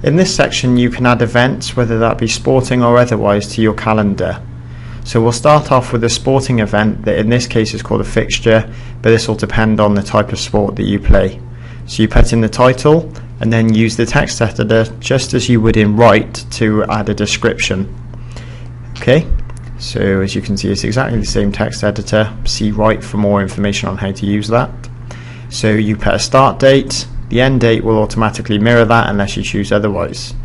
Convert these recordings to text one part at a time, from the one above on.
In this section you can add events, whether that be sporting or otherwise, to your calendar. So we'll start off with a sporting event that in this case is called a fixture, but this will depend on the type of sport that you play. So you put in the title and then use the text editor just as you would in Write to add a description. Okay, so as you can see it's exactly the same text editor. See Write for more information on how to use that. So you put a start date, the end date will automatically mirror that unless you choose otherwise.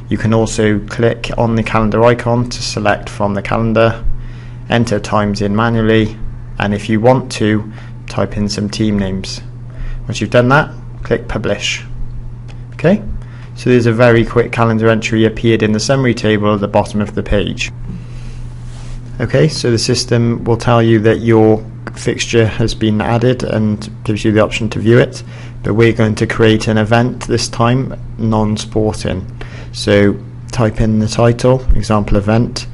You can also click on the calendar icon to select from the calendar, enter times in manually, and if you want to, type in some team names. Once you've done that, click publish. Okay, so there's a very quick calendar entry appeared in the summary table at the bottom of the page. Okay, so the system will tell you that your fixture has been added and gives you the option to view it, but we're going to create an event this time, non-sporting. So type in the title, example event,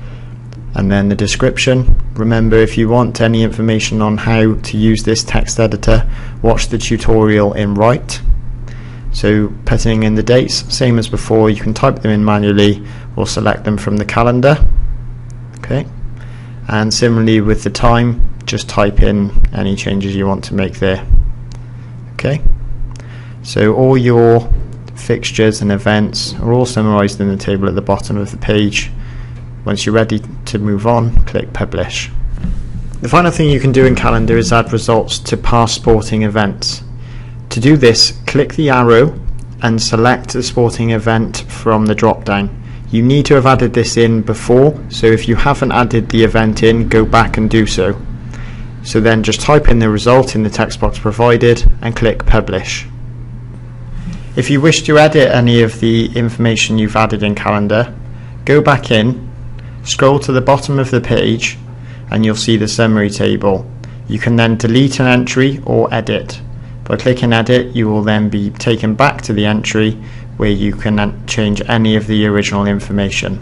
and then the description. Remember, if you want any information on how to use this text editor, watch the tutorial in Write. So putting in the dates, same as before, you can type them in manually or select them from the calendar. Okay, and similarly with the time, just type in any changes you want to make there. Okay, so all your fixtures and events are all summarized in the table at the bottom of the page. Once you're ready to move on, click publish. The final thing you can do in Calendar is add results to past sporting events. To do this, click the arrow and select the sporting event from the drop down. You need to have added this in before, so if you haven't added the event in, go back and do so. So then just type in the result in the text box provided and click publish. If you wish to edit any of the information you've added in Calendar, go back in, scroll to the bottom of the page and you'll see the summary table. You can then delete an entry or edit. By clicking edit, you will then be taken back to the entry where you can change any of the original information.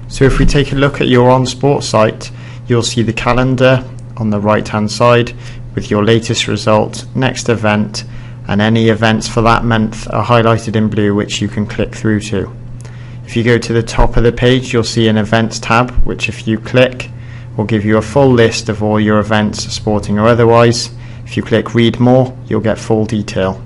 So if we take a look at your OnSport site, you'll see the calendar on the right hand side with your latest result, next event, and any events for that month are highlighted in blue, which you can click through to. If you go to the top of the page, you'll see an events tab, which if you click will give you a full list of all your events, sporting or otherwise. If you click read more, you'll get full detail.